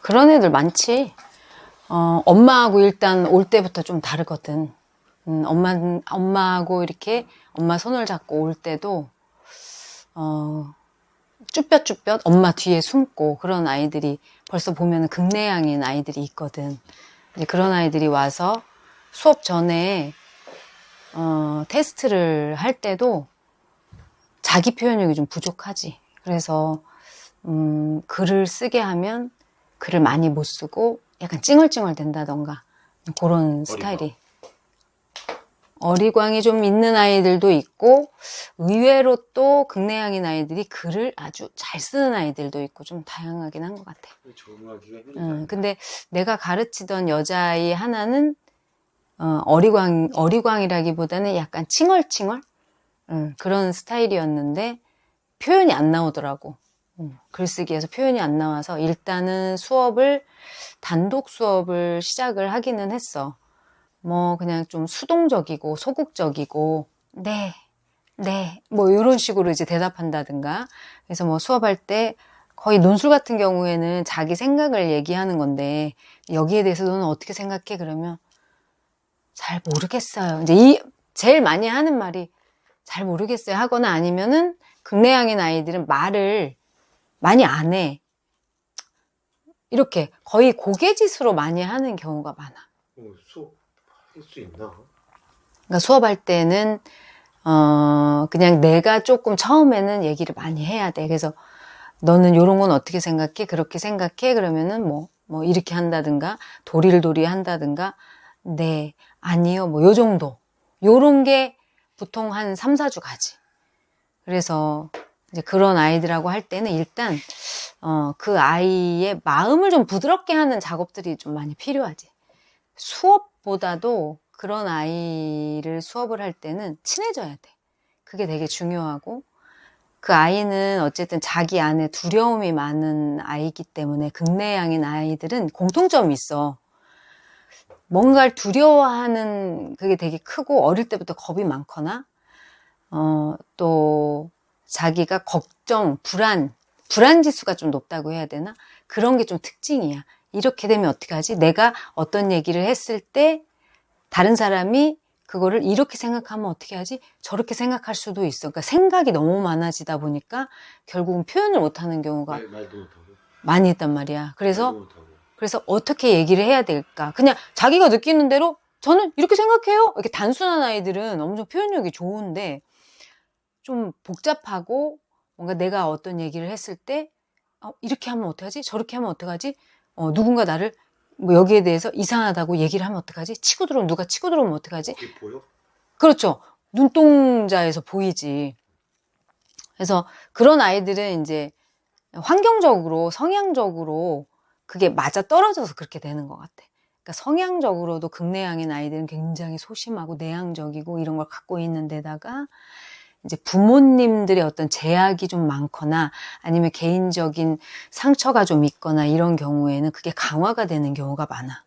그런 애들 많지. 엄마하고 일단 올 때부터 좀 다르거든. 엄마하고 이렇게 엄마 손을 잡고 올 때도, 쭈뼛쭈뼛 엄마 뒤에 숨고 그런 아이들이 벌써 보면 극내향인 아이들이 있거든. 이제 그런 아이들이 와서 수업 전에, 테스트를 할 때도 자기 표현력이 좀 부족하지. 그래서, 글을 쓰게 하면 글을 많이 못 쓰고 약간 찡얼찡얼 된다던가 그런 스타일이. 어리광이 좀 있는 아이들도 있고 의외로 또 극내향인 아이들이 글을 아주 잘 쓰는 아이들도 있고 좀 다양하긴 한 것 같아. 근데 내가 가르치던 여자아이 하나는 어리광이라기보다는 약간 칭얼칭얼 그런 스타일이었는데 표현이 안 나오더라고. 글쓰기에서 표현이 안 나와서 일단은 단독 수업을 시작을 하기는 했어. 뭐 그냥 좀 수동적이고 소극적이고 네, 뭐 이런 식으로 이제 대답한다든가. 그래서 뭐 수업할 때 거의 논술 같은 경우에는 자기 생각을 얘기하는 건데 여기에 대해서 너는 어떻게 생각해? 그러면 잘 모르겠어요. 이제 제일 많이 하는 말이 잘 모르겠어요 하거나 아니면은 극내향인 아이들은 말을 많이 안 해. 이렇게 거의 고개짓으로 많이 하는 경우가 많아. 수업할 수 있나? 그러니까 수업할 때는 그냥 내가 조금 처음에는 얘기를 많이 해야 돼. 그래서 너는 요런 건 어떻게 생각해? 그렇게 생각해? 그러면은 뭐 이렇게 한다든가 도리를 한다든가 네, 아니요, 뭐 요 정도. 요런 게 보통 한 3, 4주 가지. 그래서 이제 그런 아이들하고 할 때는 일단 그 아이의 마음을 좀 부드럽게 하는 작업들이 좀 많이 필요하지. 수업보다도 그런 아이를 수업을 할 때는 친해져야 돼. 그게 되게 중요하고 그 아이는 어쨌든 자기 안에 두려움이 많은 아이이기 때문에 극내향인 아이들은 공통점이 있어. 뭔가를 두려워하는 그게 되게 크고 어릴 때부터 겁이 많거나 또 자기가 걱정, 불안 지수가 좀 높다고 해야 되나? 그런 게 좀 특징이야. 이렇게 되면 어떻게 하지? 내가 어떤 얘기를 했을 때 다른 사람이 그거를 이렇게 생각하면 어떻게 하지? 저렇게 생각할 수도 있어. 그러니까 생각이 너무 많아지다 보니까 결국은 표현을 못하는 경우가 말도 못하고. 많이 있단 말이야. 그래서 어떻게 얘기를 해야 될까? 그냥 자기가 느끼는 대로 저는 이렇게 생각해요. 이렇게 단순한 아이들은 엄청 표현력이 좋은데 좀 복잡하고 뭔가 내가 어떤 얘기를 했을 때 이렇게 하면 어떡하지? 저렇게 하면 어떡하지? 누군가 나를 뭐 여기에 대해서 이상하다고 얘기를 하면 어떡하지? 누가 치고 들어오면 어떡하지? 그게 보여? 그렇죠. 눈동자에서 보이지. 그래서 그런 아이들은 이제 환경적으로, 성향적으로 그게 맞아 떨어져서 그렇게 되는 것 같아. 그러니까 성향적으로도 극내향인 아이들은 굉장히 소심하고 내향적이고 이런 걸 갖고 있는 데다가 이제 부모님들의 어떤 제약이 좀 많거나 아니면 개인적인 상처가 좀 있거나 이런 경우에는 그게 강화가 되는 경우가 많아.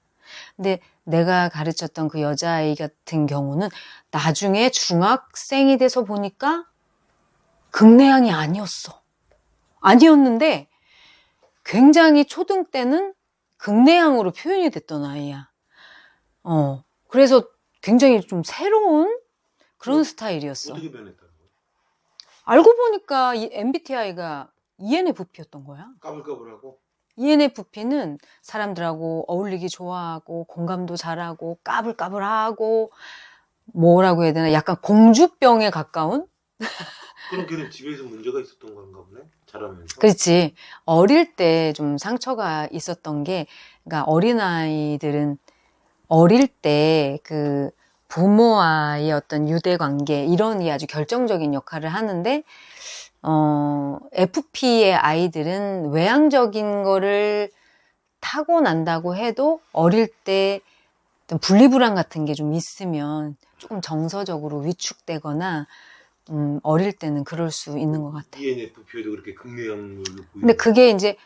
근데 내가 가르쳤던 그 여자아이 같은 경우는 나중에 중학생이 돼서 보니까 극내향이 아니었는데 굉장히 초등 때는 극내향으로 표현이 됐던 아이야. 그래서 굉장히 좀 새로운 그런 스타일이었어. 어떻게 변했다는 거야? 알고 보니까 이 MBTI가 ENFP였던 거야. 까불까불하고? ENFP는 사람들하고 어울리기 좋아하고 공감도 잘하고 까불까불하고 뭐라고 해야 되나 약간 공주병에 가까운? 그럼 걔는 집에서 문제가 있었던 건가 보네? 자라면서? 그렇지. 어릴 때 좀 상처가 있었던 게, 그러니까 어린아이들은 어릴 때 그 부모와의 어떤 유대 관계, 이런 게 아주 결정적인 역할을 하는데, FP의 아이들은 외향적인 거를 타고난다고 해도 어릴 때 어떤 분리불안 같은 게 좀 있으면 조금 정서적으로 위축되거나, 어릴 때는 그럴 수 있는 것 같아. ENFP도 그렇게 극내향으로 보이는. 근데 그게 이제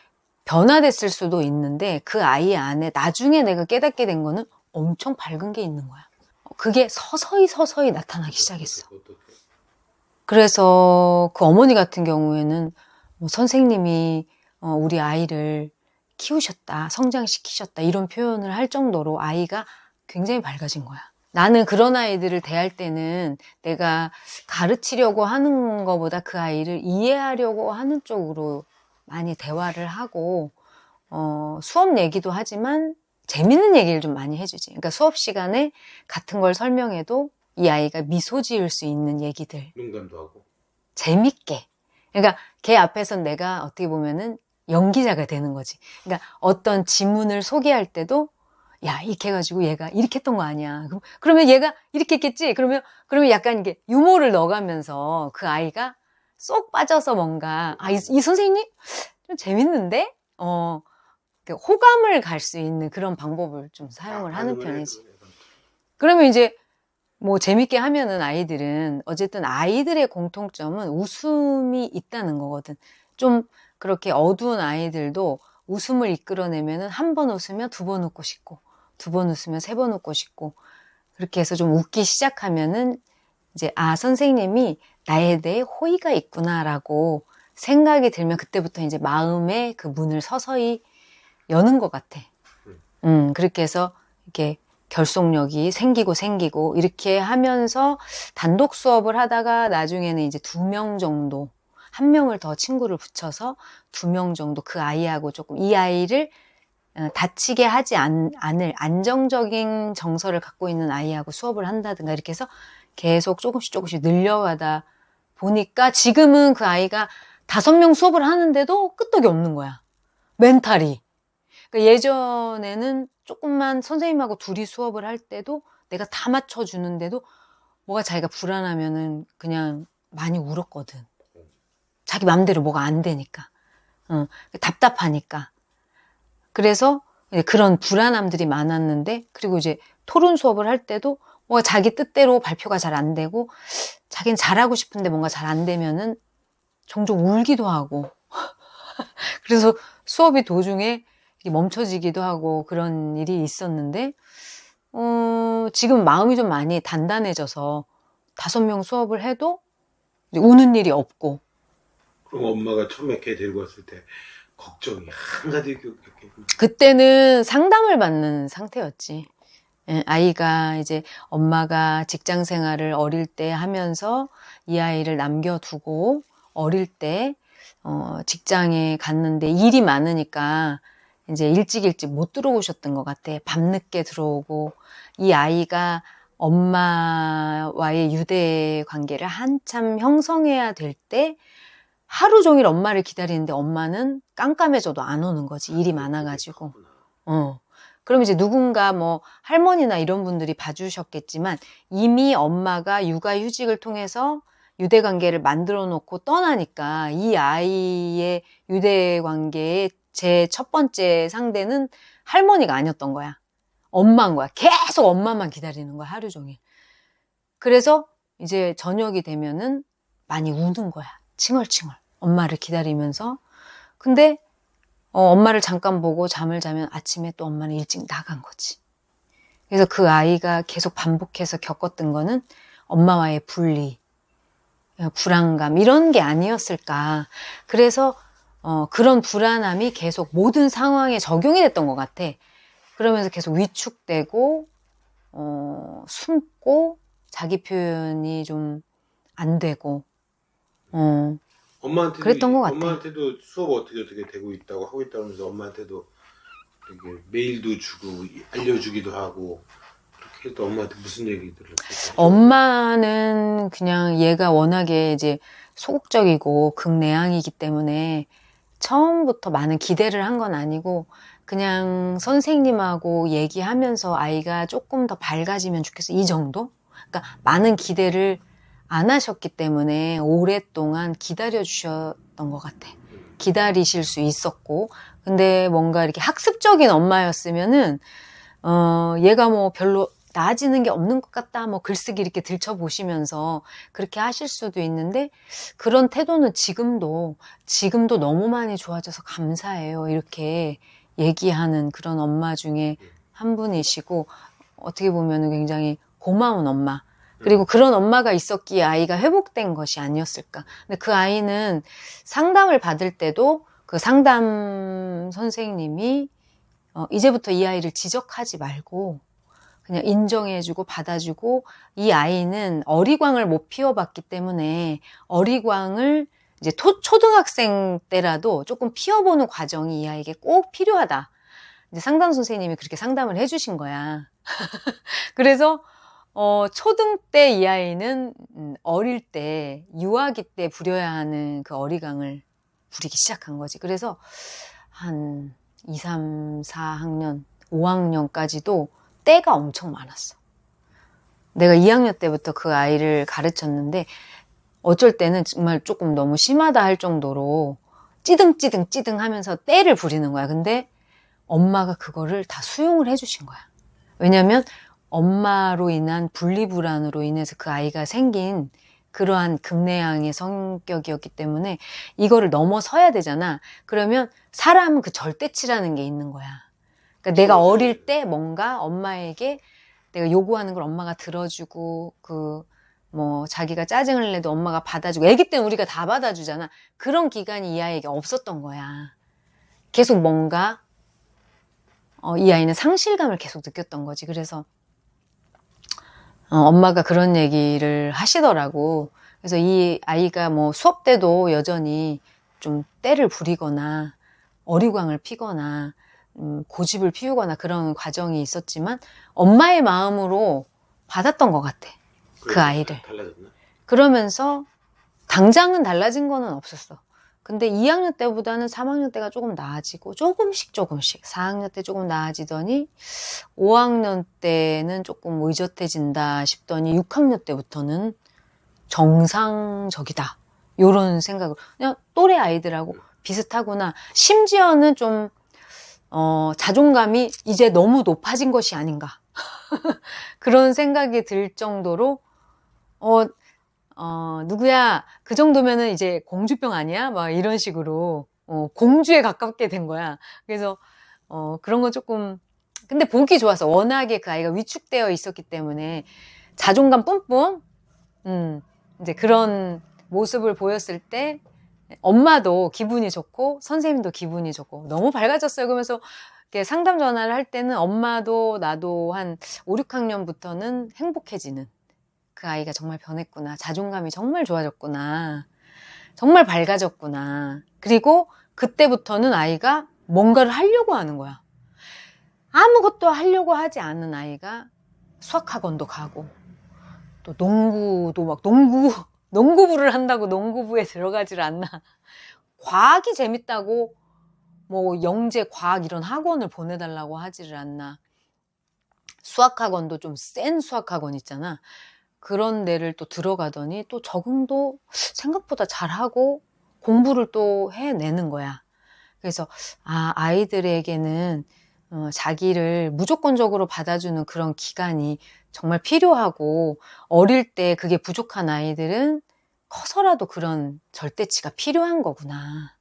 변화됐을 수도 있는데 그 아이 안에 나중에 내가 깨닫게 된 거는 엄청 밝은 게 있는 거야. 그게 서서히 나타나기 시작했어. 그래서 그 어머니 같은 경우에는 뭐 선생님이 우리 아이를 키우셨다, 성장시키셨다 이런 표현을 할 정도로 아이가 굉장히 밝아진 거야. 나는 그런 아이들을 대할 때는 내가 가르치려고 하는 것보다 그 아이를 이해하려고 하는 쪽으로 많이 대화를 하고 수업 얘기도 하지만 재밌는 얘기를 좀 많이 해주지. 그러니까 수업 시간에 같은 걸 설명해도 이 아이가 미소 지을 수 있는 얘기들. 농담도 하고. 재밌게. 그러니까 걔 앞에서 내가 어떻게 보면은 연기자가 되는 거지. 그러니까 어떤 지문을 소개할 때도 야, 이렇게 해가지고 얘가 이렇게 했던 거 아니야. 그러면 얘가 이렇게 했겠지? 그러면 약간 이게 유머를 넣어가면서 그 아이가 쏙 빠져서 뭔가, 이 선생님? 좀 재밌는데? 호감을 갈 수 있는 그런 방법을 좀 사용을 하는 편이지. 그러면 이제 뭐 재밌게 하면은 아이들은 어쨌든 아이들의 공통점은 웃음이 있다는 거거든. 좀 그렇게 어두운 아이들도 웃음을 이끌어내면은 한 번 웃으면 두 번 웃고 싶고, 두 번 웃으면 세 번 웃고 싶고, 그렇게 해서 좀 웃기 시작하면은 이제 선생님이 나에 대해 호의가 있구나라고 생각이 들면 그때부터 이제 마음의 그 문을 서서히 여는 것 같아. 그렇게 해서 이렇게 결속력이 생기고 이렇게 하면서 단독 수업을 하다가 나중에는 이제 2명 정도, 1명을 더 친구를 붙여서 2명 정도 그 아이하고 조금 이 아이를 다치게 하지 않을 안정적인 정서를 갖고 있는 아이하고 수업을 한다든가 이렇게 해서 계속 조금씩 늘려가다 보니까 지금은 그 아이가 5명 수업을 하는데도 끄떡이 없는 거야. 멘탈이. 그러니까 예전에는 조금만 선생님하고 둘이 수업을 할 때도 내가 다 맞춰주는데도 뭐가 자기가 불안하면은 그냥 많이 울었거든. 자기 맘대로 뭐가 안 되니까. 답답하니까. 그래서 그런 불안함들이 많았는데, 그리고 이제 토론 수업을 할 때도 뭔가 자기 뜻대로 발표가 잘 안 되고, 자기는 잘하고 싶은데 뭔가 잘 안 되면은 종종 울기도 하고. 그래서 수업이 도중에 멈춰지기도 하고 그런 일이 있었는데, 지금 마음이 좀 많이 단단해져서 5명 수업을 해도 우는 일이 없고. 그럼 엄마가 처음에 걔 데리고 왔을 때 걱정이 한가득 그때는 상담을 받는 상태였지. 아이가 이제 엄마가 직장 생활을 어릴 때 하면서 이 아이를 남겨두고 어릴 때 직장에 갔는데 일이 많으니까 이제 일찍 못 들어오셨던 것 같아. 밤늦게 들어오고 이 아이가 엄마와의 유대 관계를 한참 형성해야 될 때 하루 종일 엄마를 기다리는데 엄마는 깜깜해져도 안 오는 거지. 일이 많아가지고. 그럼 이제 누군가 뭐 할머니나 이런 분들이 봐주셨겠지만 이미 엄마가 육아휴직을 통해서 유대관계를 만들어 놓고 떠나니까 이 아이의 유대관계의 제 첫 번째 상대는 할머니가 아니었던 거야. 엄마인 거야. 계속 엄마만 기다리는 거야. 하루 종일. 그래서 이제 저녁이 되면은 많이 우는 거야. 칭얼칭얼. 엄마를 기다리면서. 근데 엄마를 잠깐 보고 잠을 자면 아침에 또 엄마는 일찍 나간 거지. 그래서 그 아이가 계속 반복해서 겪었던 거는 엄마와의 분리, 불안감 이런 게 아니었을까. 그래서 그런 불안함이 계속 모든 상황에 적용이 됐던 것 같아. 그러면서 계속 위축되고 숨고 자기 표현이 좀 안 되고 엄마한테도 그랬던 것 같아. 엄마한테도 수업 어떻게 되고 있다고 하고 있다면서 엄마한테도 되게 메일도 주고 알려주기도 하고 그렇게 해도 엄마한테 무슨 얘기들을 했어요? 엄마는 그냥 얘가 워낙에 이제 소극적이고 극내향이기 때문에 처음부터 많은 기대를 한 건 아니고 그냥 선생님하고 얘기하면서 아이가 조금 더 밝아지면 좋겠어 이 정도? 그러니까 많은 기대를 안 하셨기 때문에 오랫동안 기다려 주셨던 것 같아. 기다리실 수 있었고 근데 뭔가 이렇게 학습적인 엄마였으면은 얘가 뭐 별로 나아지는 게 없는 것 같다 뭐 글쓰기 이렇게 들춰보시면서 그렇게 하실 수도 있는데 그런 태도는 지금도 너무 많이 좋아져서 감사해요 이렇게 얘기하는 그런 엄마 중에 한 분이시고 어떻게 보면 굉장히 고마운 엄마 그리고 그런 엄마가 있었기에 아이가 회복된 것이 아니었을까. 근데 그 아이는 상담을 받을 때도 그 상담 선생님이 이제부터 이 아이를 지적하지 말고 그냥 인정해주고 받아주고, 이 아이는 어리광을 못 피워봤기 때문에 어리광을 이제 초등학생 때라도 조금 피워보는 과정이 이 아이에게 꼭 필요하다. 이제 상담 선생님이 그렇게 상담을 해주신 거야. 그래서 초등 때 이 아이는 어릴 때 유아기 때 부려야 하는 그 어리광을 부리기 시작한 거지. 그래서 한 2, 3, 4학년, 5학년까지도 때가 엄청 많았어. 내가 2학년 때부터 그 아이를 가르쳤는데 어쩔 때는 정말 조금 너무 심하다 할 정도로 찌등찌등 하면서 때를 부리는 거야. 근데 엄마가 그거를 다 수용을 해주신 거야. 왜냐면 엄마로 인한 분리불안으로 인해서 그 아이가 생긴 그러한 극내향의 성격이었기 때문에 이거를 넘어서야 되잖아. 그러면 사람은 그 절대치라는 게 있는 거야. 그러니까 내가 어릴 때 뭔가 엄마에게 내가 요구하는 걸 엄마가 들어주고, 자기가 짜증을 내도 엄마가 받아주고, 애기 때는 우리가 다 받아주잖아. 그런 기간이 이 아이에게 없었던 거야. 계속 뭔가, 이 아이는 상실감을 계속 느꼈던 거지. 그래서, 엄마가 그런 얘기를 하시더라고. 그래서 이 아이가 수업 때도 여전히 좀 때를 부리거나, 어리광을 피거나, 고집을 피우거나 그런 과정이 있었지만 엄마의 마음으로 받았던 것 같아. 그 아이를. 달라졌나? 그러면서 당장은 달라진 거는 없었어. 근데 2학년 때보다는 3학년 때가 조금 나아지고 조금씩 4학년 때 조금 나아지더니 5학년 때는 조금 의젓해진다 싶더니 6학년 때부터는 정상적이다. 요런 생각을. 그냥 또래 아이들하고 비슷하구나. 심지어는 좀 자존감이 이제 너무 높아진 것이 아닌가. 그런 생각이 들 정도로, 누구야, 그 정도면은 이제 공주병 아니야? 막 이런 식으로, 공주에 가깝게 된 거야. 그래서, 그런 건 조금, 근데 보기 좋았어. 워낙에 그 아이가 위축되어 있었기 때문에 자존감 뿜뿜, 이제 그런 모습을 보였을 때, 엄마도 기분이 좋고 선생님도 기분이 좋고 너무 밝아졌어요. 그러면서 상담 전화를 할 때는 엄마도 나도 한 5, 6학년부터는 행복해지는, 그 아이가 정말 변했구나. 자존감이 정말 좋아졌구나. 정말 밝아졌구나. 그리고 그때부터는 아이가 뭔가를 하려고 하는 거야. 아무것도 하려고 하지 않은 아이가 수학학원도 가고 또 농구도 막 농구부를 한다고 농구부에 들어가질 않나. 과학이 재밌다고 영재 과학 이런 학원을 보내달라고 하지를 않나. 수학학원도 좀 센 수학학원 있잖아. 그런 데를 또 들어가더니 또 적응도 생각보다 잘하고 공부를 또 해내는 거야. 그래서 아이들에게는 자기를 무조건적으로 받아주는 그런 기간이 정말 필요하고, 어릴 때 그게 부족한 아이들은 커서라도 그런 절대치가 필요한 거구나.